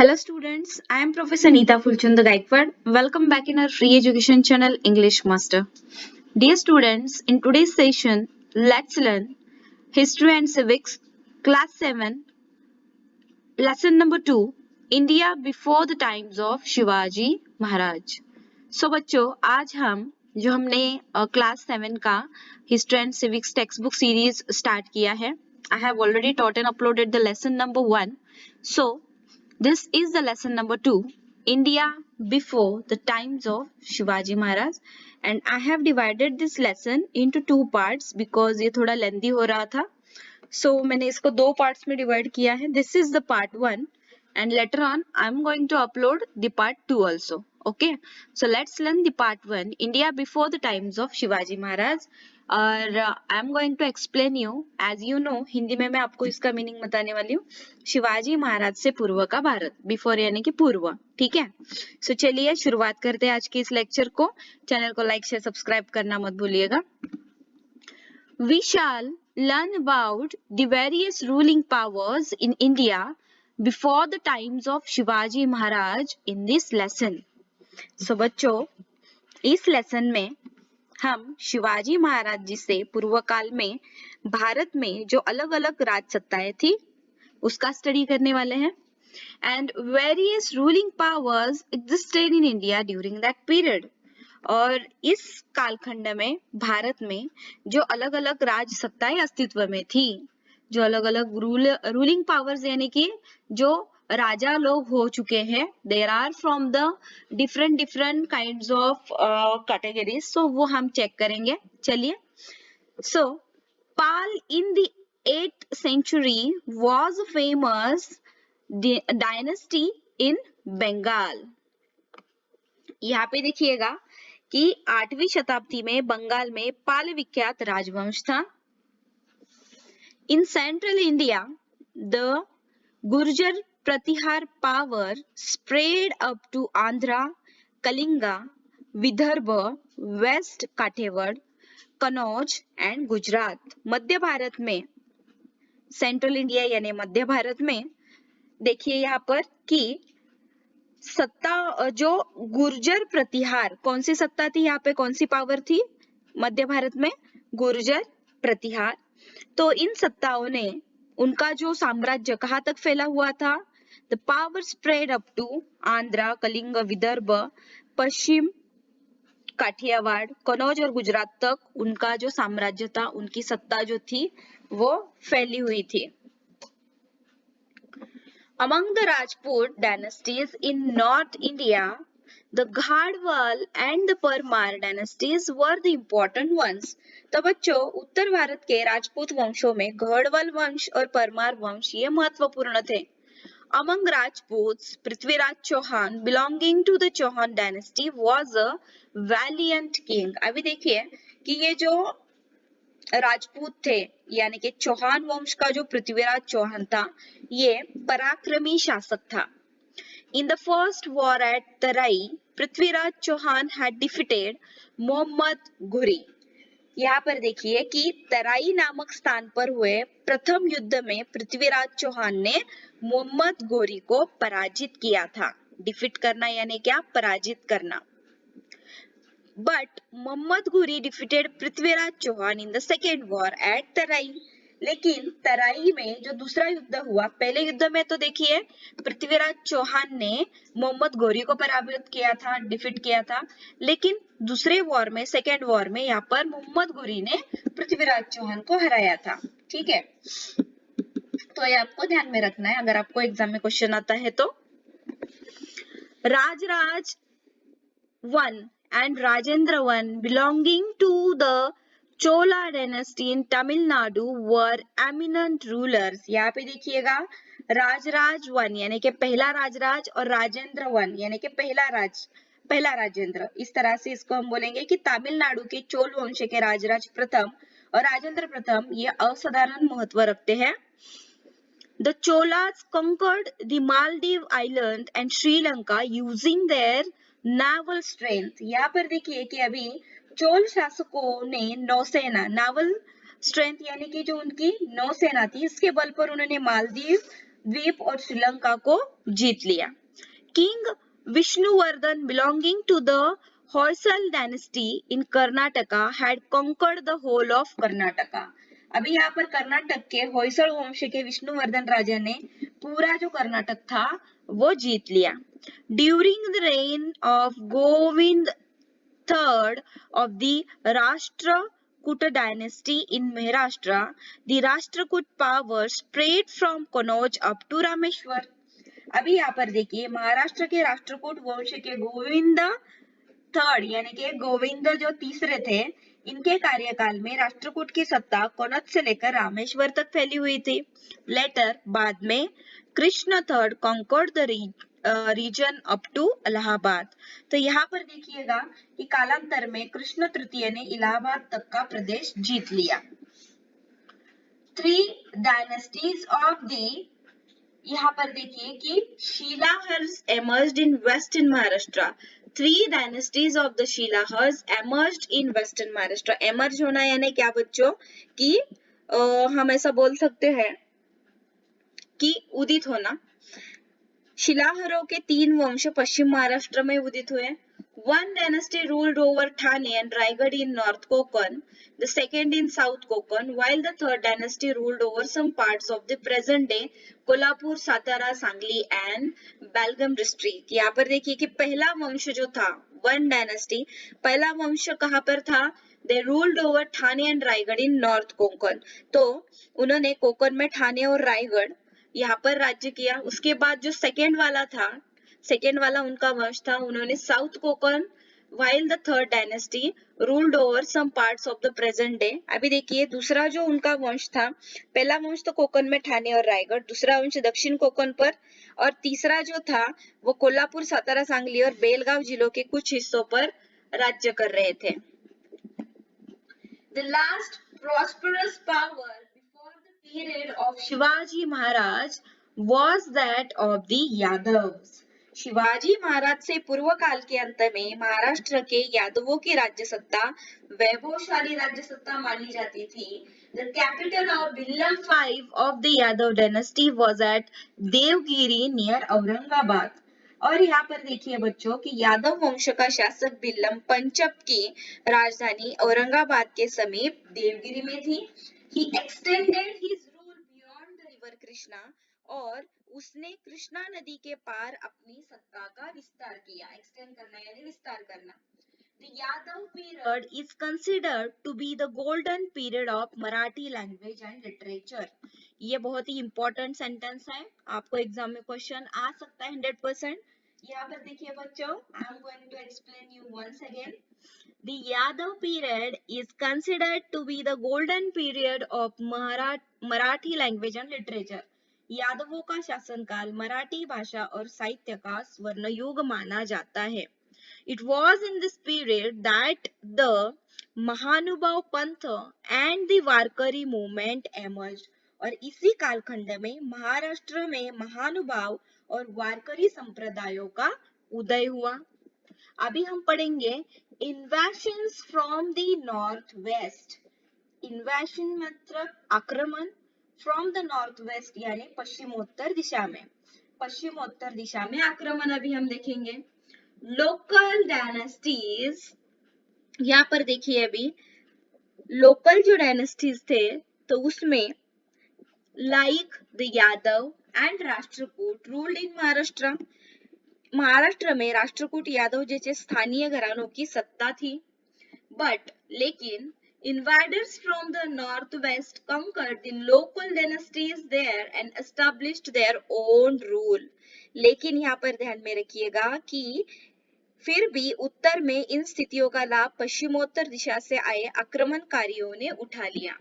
Hello students, I am Professor Neeta Fulchanda Gaikwad. Welcome back in our free education channel English Master. Dear students, in today's session, let's learn History and Civics, Class 7, Lesson number 2, India before the times of Shivaji Maharaj. So बच्चों, आज हम जो हमने class 7 का history and civics text book series start किया है, I have already taught and uploaded the lesson number 1. So this is the lesson number 2, India before the times of Shivaji Maharaj, and I have divided this lesson into two parts because ये थोड़ा lengthy हो रहा था. So मैंने इसको दो parts में divide किया है. This is the part 1 and later on I am going to upload the part 2 also. Okay, so let's learn the part 1, India before the times of Shivaji Maharaj. और I am going to explain you, as you know, Hindi में मैं आपको इसका meaning बताने वाली हूँ. शिवाजी महाराज से पूर्व का भारत, बिफोर यानी कि पूर्व. ठीक है, सो चलिए शुरुआत करते हैं आज के इस लेक्चर को. चैनल को लाइक शेयर सब्सक्राइब करना मत भूलिएगा. We shall learn about the various ruling powers in India before the times of Shivaji Maharaj in this lesson. So बच्चों, इस लेसन में हम शिवाजी महाराज जी से पूर्व काल में भारत में जो अलग अलग राज सत्ताएं थी उसका स्टडी करने वाले हैं. And various ruling powers existed in India during that period. और इस कालखंड में भारत में जो अलग अलग राज सत्ताएं अस्तित्व में थी, जो अलग अलग रूलिंग पावर्स यानी कि जो राजा लोग हो चुके हैं, there are from the different kinds of categories. So वो हम चेक करेंगे. चलिए, so Pala in the 8th century was a famous dynasty in Bengal. यहाँ पे देखिएगा कि 8वीं शताब्दी में बंगाल में पाल विख्यात राजवंश था. In central India the Gurjara Pratihara power spread up to Andhra, Kalinga, Vidarbha, West Kathiawar, Kannauj and Gujarat. मध्य भारत में, सेंट्रल इंडिया यानी मध्य भारत में, देखिए यहाँ पर कि सत्ता जो गुर्जर प्रतिहार, कौन सी सत्ता थी यहाँ पे, कौन सी पावर थी मध्य भारत में? गुर्जर प्रतिहार. तो इन सत्ताओं ने उनका जो साम्राज्य कहाँ तक फैला हुआ था? The power spread up to Andhra, Kalinga, Vidarbha, पश्चिम काठियावाड़, कनौज और गुजरात तक उनका जो साम्राज्य था, उनकी सत्ता जो थी वो फैली हुई थी. Among the Rajput dynasties in North India, the Ghadwal and the Parmar dynasties were the important ones. तो बच्चों, उत्तर भारत के राजपूत वंशों में गढ़वाल वंश और परमार वंश ये महत्वपूर्ण थे. Among Rajputs, Prithviraj Chauhan belonging to the Chauhan dynasty was a valiant king. अभी देखिए कि ये जो राजपूत थे यानी कि चौहान वंश का जो पृथ्वीराज चौहान था, ये पराक्रमी शासक था. In the first war at Tarai, Prithviraj Chauhan had defeated Mohammad Ghori. यहाँ पर देखिए कि तराई नामक स्थान पर हुए प्रथम युद्ध में पृथ्वीराज चौहान ने मोहम्मद घोरी को पराजित किया था. डिफीट करना यानी क्या? पराजित करना. But Muhammad Ghori defeated Prithviraj Chauhan in the second war at तराई. लेकिन तराई में जो दूसरा युद्ध हुआ, पहले युद्ध में तो देखिए पृथ्वीराज चौहान ने मोहम्मद घोरी को पराजित किया था, डिफीट किया था. लेकिन दूसरे वॉर में, सेकेंड वॉर में, यहाँ पर मोहम्मद घोरी ने पृथ्वीराज चौहान को हराया था. ठीक है, तो ये आपको ध्यान में रखना है अगर आपको एग्जाम में क्वेश्चन आता है तो. Rajaraja 1 and Rajendra I belonging to the Chola dynasty in Tamil Nadu were eminent rulers. यहाँ पे देखिएगा राजराज 1 यानी कि पहला राजराज और राजेंद्र 1 यानी कि पहला राजेंद्र. इस तरह से इसको हम बोलेंगे कि तमिलनाडु के चोल वंश के राजराज प्रथम और राजेंद्र प्रथम ये असाधारण महत्व रखते हैं. The Cholas conquered the Maldive Island and Sri Lanka using their naval strength. यहाँ पर देखिए कि अभी चोल शासकों ने नौसेना, नावल स्ट्रेंथ यानी कि जो उनकी नौसेना थी, इसके बल पर उन्होंने मालदीव द्वीप और श्रीलंका को जीत लिया। King Vishnuvardhan belonging to the Hoysala dynasty in Karnataka had conquered the whole of Karnataka. अभी यहाँ पर कर्नाटक के होयसल वंश के विष्णुवर्धन राजा ने पूरा जो कर्नाटक था वो जीत लिया। During the reign of Govind third of the Rashtrakuta dynasty in Maharashtra, the Rashtrakuta power spread from Kannauj up to Rameshwar. अभी यहाँ पर देखिए महाराष्ट्र के राष्ट्रकूट वंश के गोविंद थर्ड यानी कि गोविंद जो तीसरे थे, इनके कार्यकाल में राष्ट्रकूट की सत्ता कनौज से लेकर रामेश्वर तक फैली हुई थी। लेटर बाद में Krishna third conquered the region up to Allahabad. तो यहाँ पर देखिएगा कि कालांतर में कृष्ण तृतीय ने इलाहाबाद तक का प्रदेश जीत लिया। 3 डायनेस्टीज ऑफ द, यहाँ पर देखिए कि शिलाहर्स emerged in western Maharashtra. 3 dynasties of the Shilahars emerged in western Maharashtra. emerge होना यानी क्या बच्चों कि हम ऐसा बोल सकते हैं कि उदित होना। शिलाहरों के 3 वंश पश्चिम महाराष्ट्र में उदित हुए। One dynasty ruled over Thane and Raigad in North Konkan, the second in South Konkan, while the third dynasty ruled over some parts of the present day Kolhapur, Satara, Sangli and Belgaum district. यहाँ पर देखिए कि पहला वंश जो था, वन डायनेस्टी, पहला वंश कहाँ पर था? They ruled over Thane and Raigad in North Konkan. तो उन्होंने कोकण में ठाणे और रायगढ़ यहाँ पर राज्य किया। उसके बाद जो सेकेंड वाला था, सेकेंड वाला उनका वंश था, उन्होंने south Konkan, while the third dynasty ruled over some parts of the present day. अभी देखिए दूसरा जो उनका वंश था, पहला वंश तो कोकण में ठाणे और रायगढ़, दूसरा वंश दक्षिण कोकण पर, और तीसरा जो था वो कोल्हापुर, सातारा, सांगली और बेलगाव जिलों के कुछ हिस्सों पर राज्य कर रहे थे। The last prosperous power before the period of Shivaji Maharaj was that of the Yadavs. Shivaji Maharaj से पूर्व काल के अंत में महाराष्ट्र के यादवों की राज्य सत्ता वैभवशाली राज्य सत्ता मानी जाती थी। The capital of Villam V of the Yadav dynasty was at Devgiri near Aurangabad. और यहाँ पर देखिए बच्चों कि यादव वंश का शासक बिल्लम पंचम की राजधानी औरंगाबाद के समीप देवगिरी में थी। He extended his rule beyond the river Krishna, और उसने कृष्णा नदी के पार अपनी सत्ता का विस्तार किया। एक्सटेंड करना यानी विस्तार करना। The Yadav period is considered to be the golden period of Marathi language and literature. ये बहुत ही important sentence है, आपको एग्जाम में क्वेश्चन आ सकता है 100%। यहाँ पर देखिए बच्चों, I am going to explain you once again. The Yadav period is considered to be the golden period of Marathi language and literature. यादवों का शासनकाल मराठी भाषा और साहित्य का स्वर्ण युग माना जाता है। It was in this period that the Mahanubhav Pantha and the Varkari movement emerged. और इसी कालखंड में महाराष्ट्र में महानुभाव और वारकरी संप्रदायों का उदय हुआ। अभी हम पढ़ेंगे invasions from the northwest. Invasion मतलब आक्रमण, from the northwest यानी पश्चिमोत्तर दिशा में, पश्चिमोत्तर दिशा में आक्रमण अभी हम देखेंगे। लोकल डायनेस्टीज, यहाँ पर देखिए अभी लोकल जो डायनेस्टीज थे तो उसमें like the Yadav and Rashtrakuta ruled इन महाराष्ट्र। महाराष्ट्र में राष्ट्रकूट यादव जैसे स्थानीय घरानों की सत्ता थी। बट लेकिन invaders from the northwest conquered the local dynasties there and established their own rule. लेकिन यहाँ पर ध्यान में रखिएगा कि फिर भी उत्तर में इन स्थितियों का लाभ पश्चिमोत्तर दिशा से आए आक्रमणकारियों ने उठा लिया।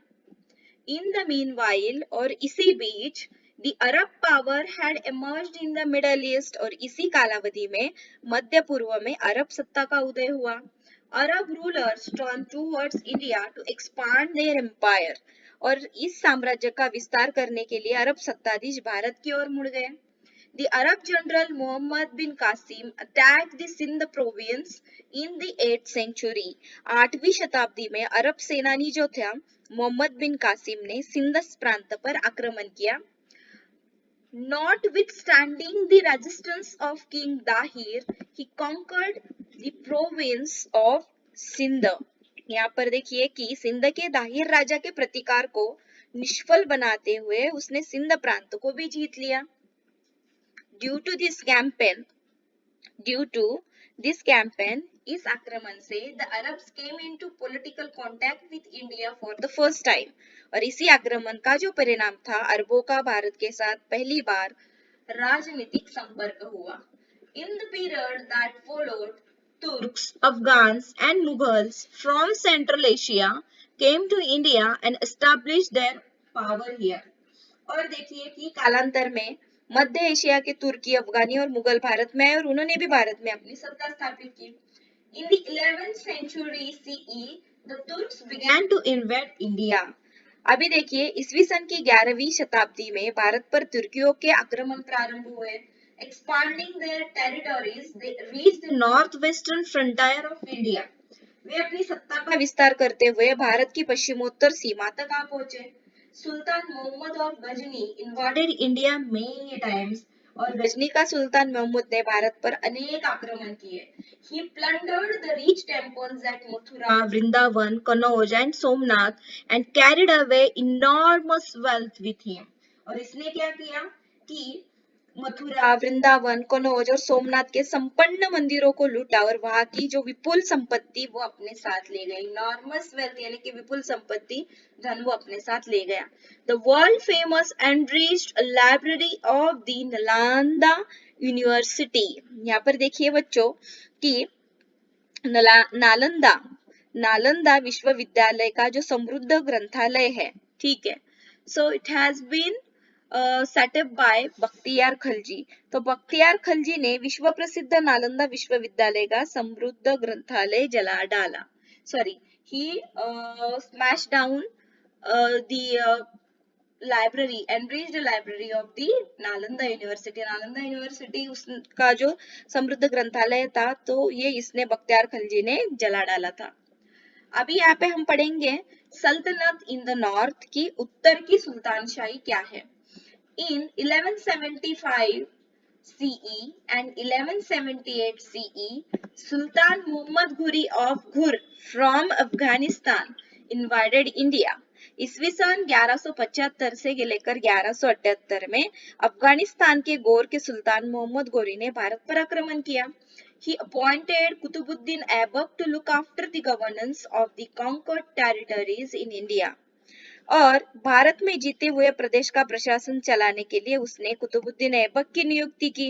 इन द मीनवाइल, और इसी बीच, the Arab power had emerged in the middle east, और इसी कालावधि में मध्य पूर्व में अरब सत्ता का उदय हुआ। अरब rulers turned towards India to expand their empire, और इस साम्राज्य का विस्तार करने के लिए अरब सत्ताधीश भारत की ओर मुड़ गए। The Arab general Muhammad bin Qasim attacked the Sindh province in the 8th century. 8वीं शताब्दी में अरब सेनानी जो था मोहम्मद बिन कासिम ने सिंध प्रांत पर आक्रमण किया। Notwithstanding the resistance of King Dahir, he conquered the province of Sindh. यहाँ पर देखिए कि सिंध के दाहिर राजा के प्रतिकार को निष्फल बनाते हुए उसने सिंध प्रांत को भी जीत लिया. Due to this campaign, इस आक्रमण से the Arabs came into political contact with India for the first time. और इसी आक्रमण का जो परिणाम था, अरबों का भारत के साथ पहली बार राजनीतिक संपर्क हुआ. In the period that followed, Turks, Afghans and Mughals from Central Asia came to India and established their power here. और देखिए कि कालांतर में मध्य एशिया के तुर्की, अफगानी और मुगल भारत में आए और उन्होंने भी भारत में अपनी सत्ता स्थापित की. In the 11th century CE, the Turks began to invade India. अभी देखिए ईस्वी सन की 11वीं शताब्दी में भारत पर तुर्कियों के आक्रमण प्रारंभ हुए. Expanding their territories, they reached the northwestern frontier of India. वे अपनी सत्ता का विस्तार करते हुए भारत की पश्चिमोत्तर सीमा तक आ पहुंचे. Sultan Mohammed of Ghazni invaded India many times. और गजनी का सुल्तान मोहम्मद ने भारत पर अनेक आक्रमण किए. He plundered the rich temples at Mathura, Vrindavan, Kannauj and Somnath and carried away enormous wealth with him. और इसने क्या किया कि मथुरा, वृंदावन, कनौज और सोमनाथ के संपन्न मंदिरों को लूटा और वहां की जो विपुल संपत्ति वो अपने साथ ले गए. इनॉर्मस वेल्थ यानी कि विपुल संपत्ति, धन वो अपने साथ ले गया. The world famous enriched library of the Nalanda university. यहाँ पर देखिए बच्चों कि नालंदा विश्वविद्यालय का जो समृद्ध ग्रंथालय है, ठीक है, so it has been set up by Bakhtiyar Khalji. तो बख्तियार खलजी ने विश्व प्रसिद्ध नालंदा विश्वविद्यालय का समृद्ध ग्रंथालय जला डाला. Sorry, he smash down the library, enriched library of the Nalanda university. Nalanda university उसका जो समृद्ध ग्रंथालय था, तो ये इसने बख्तियार खलजी ने जला डाला था. अभी यहाँ पे हम पढ़ेंगे सल्तनत इन द नॉर्थ की उत्तर की सुल्तानशाही क्या है. In 1175 CE and 1178 CE, Sultan Muhammad Ghuri of Ghur from Afghanistan invaded India. ईस्वी सन 1175 से लेकर 1178 में अफगानिस्तान के गोर के सुल्तान मोहम्मद गोरी ने भारत पर आक्रमण किया. He appointed Qutbuddin Aibak to look after the governance of the conquered territories in India. और भारत में जीते हुए प्रदेश का प्रशासन चलाने के लिए उसने कुतुबुद्दीन ऐबक की नियुक्ति की.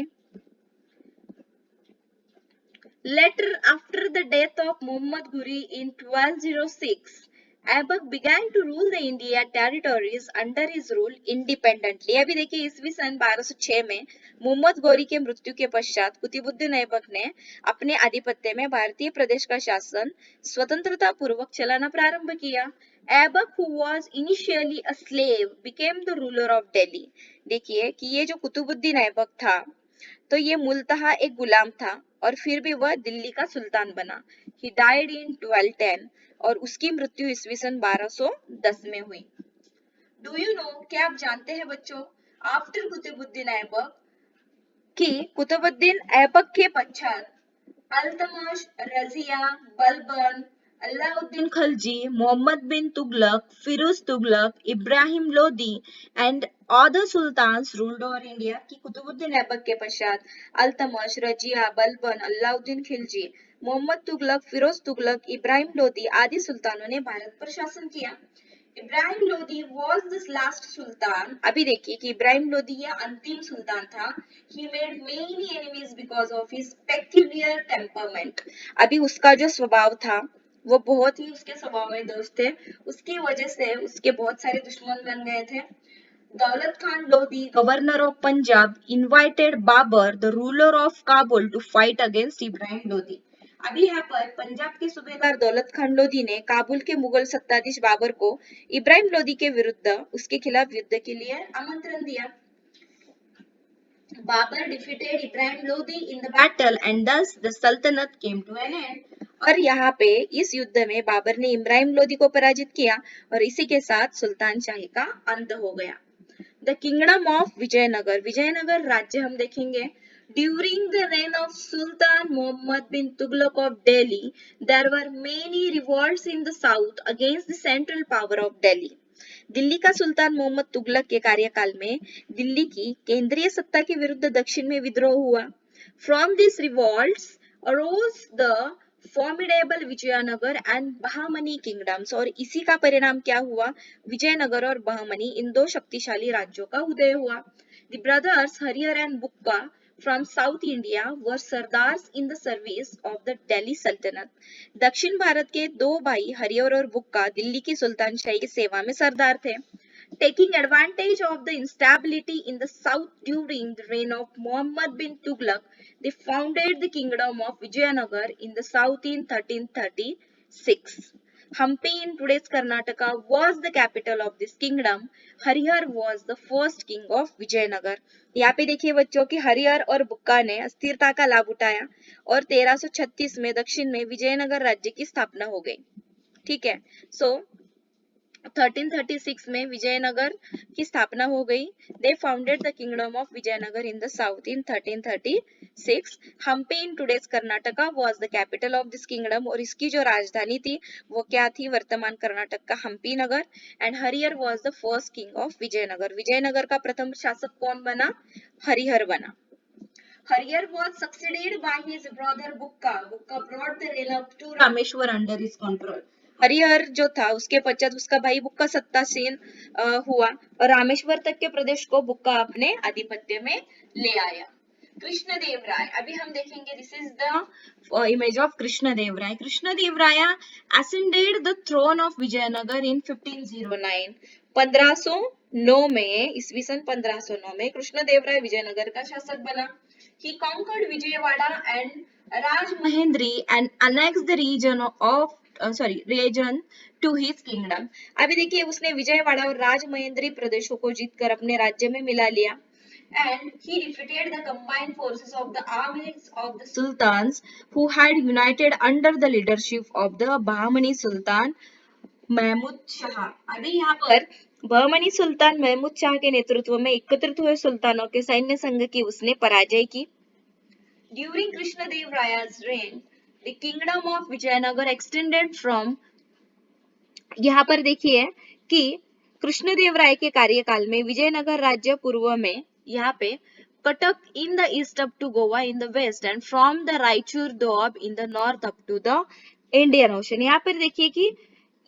Later, after the death of Muhammad Ghuri in 1206, Aibak began to rule the India territories under his rule independently. अभी देखिए ईस्वी सन 1206 में मोहम्मद गौरी के मृत्यु के पश्चात कुतुबुद्दीन ऐबक ने अपने आधिपत्य में भारतीय प्रदेश का शासन स्वतंत्रता पूर्वक चलाना प्रारंभ किया. Aibak, who was initially a slave, became the ruler of Delhi. देखिए कि ये जो कुतुबुद्दीन ऐबक था, तो ये मूलतः एक गुलाम था और फिर भी वह दिल्ली का सुल्तान बना. He died in 1210 और उसकी मृत्यु ईस्वी सन 1210 में हुई. Do you know, क्या आप जानते हैं बच्चों, आफ्टर कुतुबुद्दीन ऐबक कि कुतुबुद्दीन ऐबक के पश्चात Altamash, Razia, Balban, Alauddin Khalji, Muhammad bin Tughlaq, Firuz Tughlaq, Ibrahim Lodi and other sultans ruled over India. कि कुतुबुद्दीन ऐबक के पश्चात अल्तमश, रजिया, बलबन, अलाउद्दीन खिलजी, मोहम्मद तुगलक, फिरोज तुगलक, इब्राहिम लोदी आदि सुल्तानों ने भारत पर शासन किया. Ibrahim Lodi was this last sultan. अभी देखिए कि इब्राहिम लोदी यह अंतिम सुल्तान था. He made many enemies because of his peculiar temperament. अभी उसका जो स्वभाव था वो बहुत ही उसके स्वभाव में दोस्त थे, उसकी वजह से उसके बहुत सारे दुश्मन बन गए थे. Daulat Khan Lodi, governor of Punjab, invited Babur, the ruler of Kabul, to fight against Ibrahim Lodi. अभी यहाँ पर पंजाब के सूबेदार दौलत खान लोदी ने काबुल के मुगल सत्ताधीश बाबर को इब्राहिम लोदी के विरुद्ध उसके खिलाफ युद्ध के लिए आमंत्रण दिया. Babur defeated Ibrahim Lodi in the battle and thus the sultanate came to an end. और यहाँ पे इस युद्ध में बाबर ने इब्राहिम लोदी को पराजित किया और इसी के साथ सुल्तान शाही का अंत हो गया. The kingdom of Vijayanagar, Vijayanagara राज्य हम देखेंगे। During the reign of sultan Mohammad bin Tughlaq of Delhi, there were many revolts in the south against the central power of Delhi. Delhi का सुल्तान मोहम्मद तुगलक के कार्यकाल में दिल्ली की केंद्रीय सत्ता के विरुद्ध दक्षिण में विद्रोह हुआ। From this revolts arose the formidable Vijayanagara and Bahmani kingdoms, और इसी का परिणाम क्या हुआ, विजयनगर और बहामनी इन दो शक्तिशाली राज्यों का उदय हुआ। The brothers Harihar and Bukka from south India were sardars in the service of the Delhi सल्तनत। दक्षिण भारत के दो भाई हरिहर और बुक्का दिल्ली की सुल्तानशाही की सेवा में सरदार थे। Taking advantage of the instability in the south during the reign of Muhammad bin Tughlaq, they founded the kingdom of Vijayanagar in the south in 1336. Hampi in today's Karnataka was the capital of this kingdom. Harihar was the first king of Vijayanagar. यहाँ पे देखिए बच्चों की हरिहर और बुक्का ने अस्थिरता का लाभ उठाया और 1336 में दक्षिण में विजयनगर राज्य की स्थापना हो गई। ठीक है, सो 1336 में विजयनगर की स्थापना हो गई। They founded the kingdom of Vijayanagar in the south in 1336। Hampi in today's Karnataka was the capital of this kingdom, और इसकी जो राजधानी थी वो क्या थी, वर्तमान कर्नाटक का हम्पी नगर। And Harihara was the first king of Vijayanagar, Vijayanagar का प्रथम शासक कौन बना, हरिहर बना। Harihar was succeeded by his brother Bukka. Bukka brought the realm up to Rameshwar under his control. Harihar जो था उसके पश्चात उसका भाई बुक्का सत्तासीन हुआ और रामेश्वर तक के प्रदेश को बुक्का अपने आधिपत्य में ले आया। कृष्णदेवराय, अभी हम देखेंगे, this is the image of Krishnadevaraya. Krishnadevaraya ascended the throne of Vijayanagara in 1509। 1509 में, ईस्वी सन 1509 में कृष्णदेवराय विजयनगर का शासक बना। He conquered Vijayawada and Rajmahendri and annexed the region to his kingdom. अभी देखिए उसने विजयवाड़ा और राजमहेंद्री प्रदेशों को जीतकर अपने राज्य में मिला लिया। And he defeated the combined forces of the armies of the sultans who had united under the leadership of the Bahmani Sultan Mahmood Shah. अभी यहाँ पर बहमनी सुल्तान महमूद शाह के नेतृत्व में एकत्रित हुए सुल्तानों के सैन्य संघ की उसने पराजय की। During Krishnadevaraya's reign, the kingdom of Vijayanagar extended from, यहाँ पर देखिए कि कृष्णदेवराय के कार्यकाल में विजयनगर राज्य पूर्व में, यहाँ पे Cuttack in the east up to Goa in the west and from the Raichur Doab in the north up to the Indian ocean. यहाँ पर देखिए कि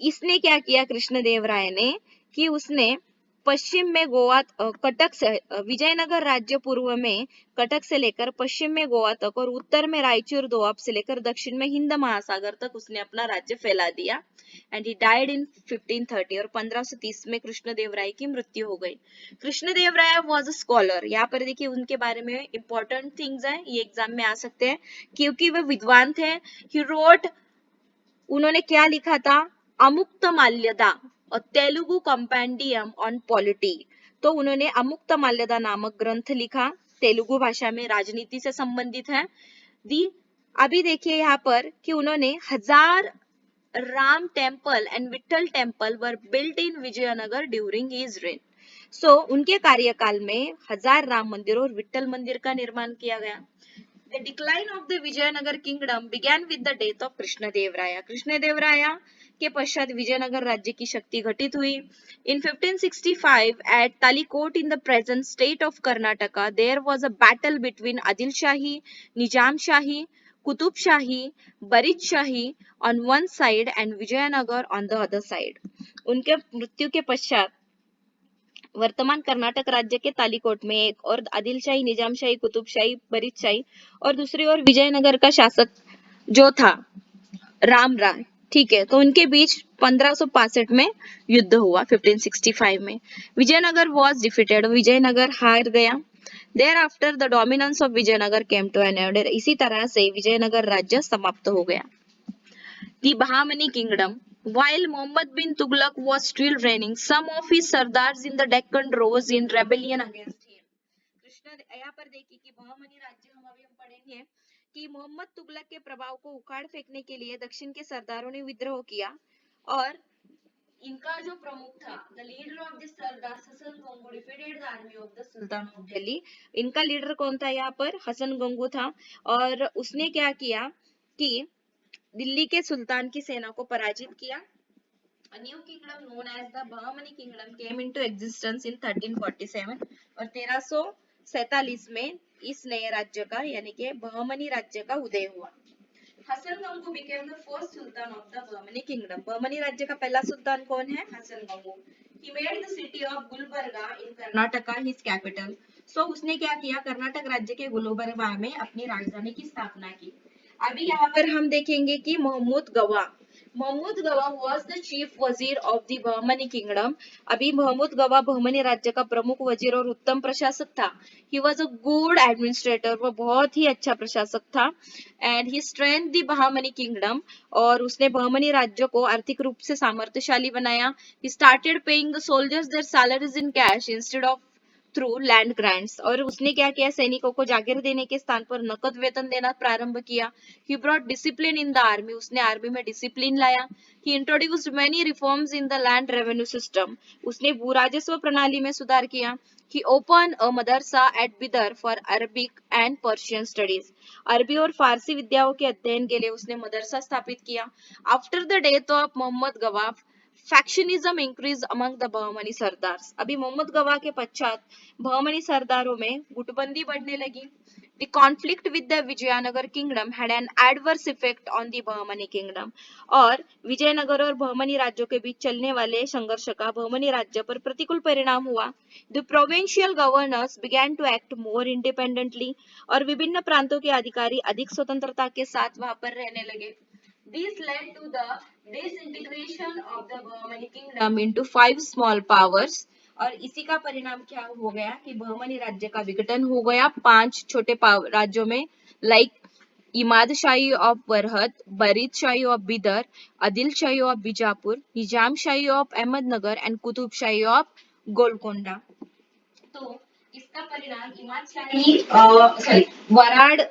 इसने क्या किया कृष्णदेवराय ने, कि उसने पश्चिम में गोवा कटक से विजयनगर राज्य पूर्व में कटक से लेकर पश्चिम में गोवा तक और उत्तर में रायचूर दोअब से लेकर दक्षिण में हिंद महासागर तक उसने अपना राज्य फैला दिया। एंड ही डाइड इन 1530, और 1530 में कृष्णदेवराय की मृत्यु हो गई। कृष्णदेवराय वाज अ स्कॉलर, यहाँ पर देखिए उनके बारे में इंपॉर्टेंट थिंग्स हैं, ये एग्जाम में आ सकते हैं क्योंकि वे विद्वान थे। ही रोट, उन्होंने क्या लिखा था, अमुक्त माल्यदा और तेलुगु कंपेंडियम ऑन पॉलिटी। तो उन्होंने अमुक्त माल्यदा नामक ग्रंथ लिखा, तेलुगु भाषा में, राजनीति से संबंधित है। दी अभी देखिए यहाँ पर कि उन्होंने 1000 Ram temple and Vitthala temple were built in Vijayanagar during his reign. सो उनके कार्यकाल में 1000 राम मंदिर और विठल मंदिर का निर्माण किया गया। The decline of the Vijayanagar kingdom began with the death of Krishnadevaraya. Krishnadevaraya के पश्चात विजयनगर राज्य की शक्ति घटित हुई। In 1565 at Talikot in the present state of Karnataka, there was a battle between Adil Shahi, Nizam Shahi, Qutub Shahi, Barid Shahi on one side and Vijayanagar on the other side. उनके मृत्यु के पश्चात वर्तमान कर्नाटक राज्य के तालीकोट में एक और आदिल शाही, निजाम शाही, कुतुब शाही, बरीद शाही और दूसरी ओर विजयनगर का शासक जो था राम राय। ठीक है, तो उनके बीच 1565 में युद्ध हुआ। 1565 में विजयनगर वॉज डिफीटेड, विजयनगर हार गया। Thereafter the dominance of Vijayanagara came to an end, इसी तरह से विजयनगर राज्य समाप्त हो गया। The Bahmani kingdom. While Muhammad bin Tughlaq was still reigning, some of his sardars in the Deccan rose in rebellion against him. Krishna, यहाँ पर देखिए कि बहमनी राज्य हम पढ़ेंगे कि मोहम्मद तुगलक के प्रभाव को उखाड़ फेंकने के लिए दक्षिण के सरदारों ने विद्रोह किया और इनका जो प्रमुख था, the leader of the Sardar Hasan Gangu defeated the army of the sultan of Delhi. इनका लीडर कौन था यहाँ पर? हसन गंगू था। और उसने क्या किया कि दिल्ली के सुल्तान की सेना को पराजित किया। A new kingdom known as the Bahmani kingdom came into existence in 1347 और 1347 में इस नए राज्य का यानी कि बहमनी राज्य का उदय हुआ। Hasan Gangu became the first sultan of the Bahmani kingdom। Bahmani राज्य का पहला सुल्तान कौन है? Hasan Gangu. He made the city of Gulbarga in Karnataka his capital। So उसने क्या किया? कर्नाटक राज्य के गुलबर्गा में अपनी राजधानी की स्थापना की। अभी यहाँ पर हम देखेंगे कि महमूद गवा was the chief वजीर of the बहमनी kingdom। अभी महमूद गवा बहमनी राज्य का प्रमुख वजीर और उत्तम प्रशासक था। He was a good administrator। वो बहुत ही अच्छा प्रशासक था। And he strengthened the Bahmani kingdom। और उसने बहमनी राज्य को आर्थिक रूप से सामर्थ्यशाली बनाया। He started paying the soldiers their salaries in cash instead of through land grants. और उसने क्या किया? सैनिकों को जागीर देने के स्थान पर नकद वेतन देना प्रारंभ किया। He brought discipline in the army। उसने आर्मी में डिसिप्लिन लाया। He introduced many reforms in the land revenue system। उसने भू राजस्व प्रणाली में सुधार किया। He opened a madrasa at Bidar for Arabic and Persian studies। अरबी और फारसी विद्याओं के अध्ययन के लिए उसने मदरसा स्थापित किया। After the death of Mohammed Gawan factionism increase among the Bahmani sardars. अभी मोहम्मद गवा के पश्चात बहमनी सरदारों में गुटबंदी बढ़ने लगी। The conflict with the Vijayanagara kingdom had an adverse effect on the Bahmani kingdom. और विजयनगर और बहमनी राज्यों के बीच चलने वाले संघर्ष का बहमनी राज्य पर प्रतिकूल परिणाम हुआ। The provincial governors began to act more independently। और विभिन्न प्रांतों के अधिकारी अधिक स्वतंत्रता के साथ वहां पर रहने लगे। This led to the disintegration of the Bahmani kingdom into 5 small powers। और इसी का परिणाम क्या हो गया कि बहमनी राज्य का विघटन हो गया 5 छोटे राज्यों में, like Imad Shahi of Barhat, Barid Shahi of Bidar, Adil Shahi of Bijapur, Nizam Shahi of Ahmednagar and Qutub Shahi of Golconda. तो इसका परिणाम इमाद शाही वराड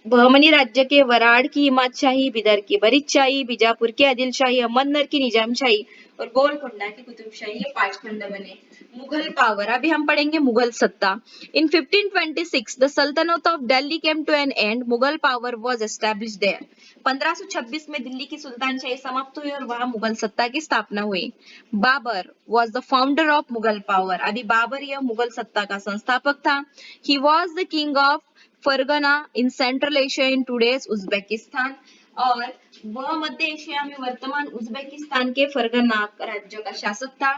बहमनी राज्य के वराड़ की इमाद शाही, बिदर की बरीद शाही, बीजापुर की आदिल शाही, अहमदनगर की निजाम शाही और गोलकोंडा की कुतुब शाही, ये 5 खंड बने। मुगल पावर, अभी हम पढ़ेंगे मुगल सत्ता। In 1526 the sultanate of Delhi came to an end. Mughal power was established there. 1526 में दिल्ली की सुल्तानशाही समाप्त हुई और वहां मुगल सत्ता की स्थापना हुई। Babur was the founder of Mughal power. अभी बाबर यह मुगल सत्ता का संस्थापक था। He was the king of Fergana in central Asia in today's Uzbekistan. और वह मध्य एशिया में वर्तमान उज्बेकिस्तान के फरगना राज्य का शासक था।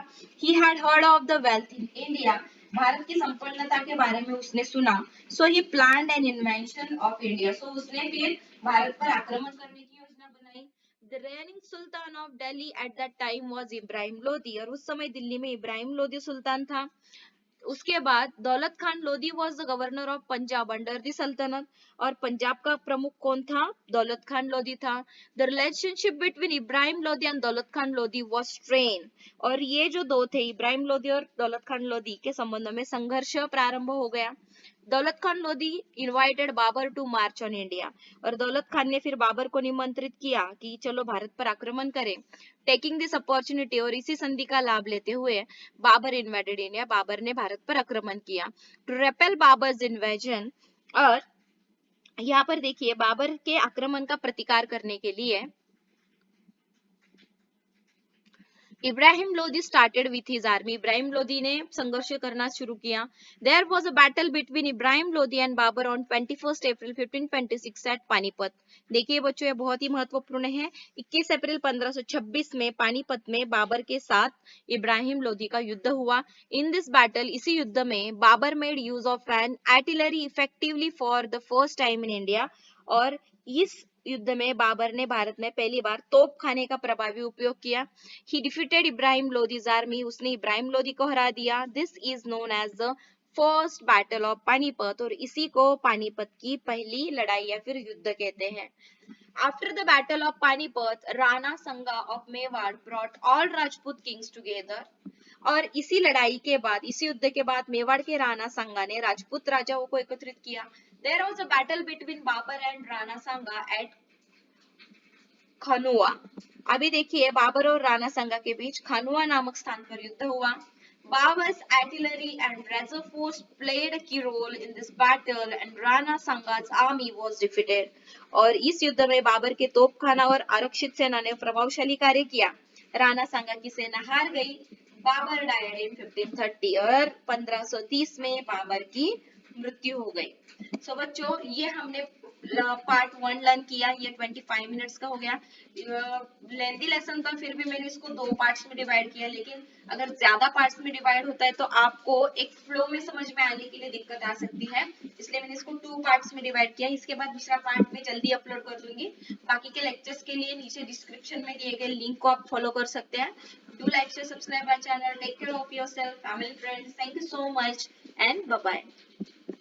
He had heard of the wealth in India. भारत की संपन्नता के बारे में उसने सुना। So he planned an invention of India. So उसने फिर भारत पर आक्रमण करने की योजना बनाई। The reigning sultan of Delhi at that time was Ibrahim Lodi. और उस समय दिल्ली में इब्राहिम लोदी सुल्तान था। उसके बाद दौलत Khan Lodhi was the governor of Punjab under the सल्तनत। और पंजाब का प्रमुख कौन था? दौलत खान लोधी था। The relationship between Ibrahim Lodhi and दौलत खान लोधी वॉज स्ट्रेन। और ये जो दो थे, इब्राहिम लोधी और दौलत खान लोधी के संबंध में संघर्ष प्रारंभ हो गया। Daulat Khan Lodhi invited Babur to march on India. और दौलत खान ने फिर बाबर को निमंत्रित किया कि चलो भारत पर आक्रमण करें। टेकिंग दिस अपॉर्चुनिटी, और इसी संधि का लाभ लेते हुए बाबर इन्वेडेड इंडिया। बाबर ने भारत पर आक्रमण किया टू रेपेल बाबर्स इन्वेजन। और यहाँ पर देखिए बाबर के आक्रमण का प्रतिकार करने के लिए Ibrahim Lodhi started with his army. Ibrahim Lodhi ने संघर्ष करना शुरू किया। There was a battle between Ibrahim Lodhi and Babur on 21 April 1526 at Panipat. देखिए बच्चों, ये बहुत ही महत्वपूर्ण है। 21 अप्रैल 1526 में पानीपत में बाबर के साथ इब्राहिम लोधी का युद्ध हुआ। इन दिस बैटल, इसी युद्ध में Babur made use of an artillery effectively for the first time in India. और इस युद्ध में बाबर ने भारत में पहली बार तोप खाने का प्रभावी उपयोग किया। He defeated Ibrahim लोधी's army। उसने इब्राहिम लोधी को हरा दिया। This is known as the first battle of Panipat. और इसी को पानीपत की पहली लड़ाई या फिर युद्ध कहते हैं। After the battle of Panipat, Rana संगा of Mewar brought all Rajput kings together। और इसी लड़ाई के बाद, इसी युद्ध के बाद मेवाड़ के राणा संगा ने राजपूत राजाओं को एकत्रित किया। There was a battle between Babur and Rana Sanga at Khanua. अभी देखिए बाबर और राणा संगा के बीच खानुआ नामक स्थान पर युद्ध हुआ. Babar's artillery and reserve force played a key role in this battle and Rana Sanga's army was defeated. और इस युद्ध में बाबर के तोपखाना और आरक्षित सेना ने प्रभावशाली कार्य किया. राणा सांगा की सेना हार गई. बाबर died in 1530 और 1530 में बाबर की मृत्यु हो गई. सो बच्चों ये हमने पार्ट 1 लर्न किया. ये 25 मिनट्स का हो गया. लेंथी लेसन था फिर भी मैंने इसको 2 पार्ट्स में डिवाइड किया, लेकिन अगर ज्यादा पार्ट्स में डिवाइड होता है तो आपको एक फ्लो में समझ में आने के लिए दिक्कत आ सकती है, इसलिए मैंने इसको 2 पार्ट्स में डिवाइड किया. इसके बाद दूसरा पार्ट में जल्दी अपलोड कर दूंगी. बाकी के लेक्चर्स के लिए नीचे डिस्क्रिप्शन में दिए गए लिंक को आप फॉलो कर सकते हैं. Do like share subscribe my channel. Take care of yourself, family, friends. Thank you so much and bye bye.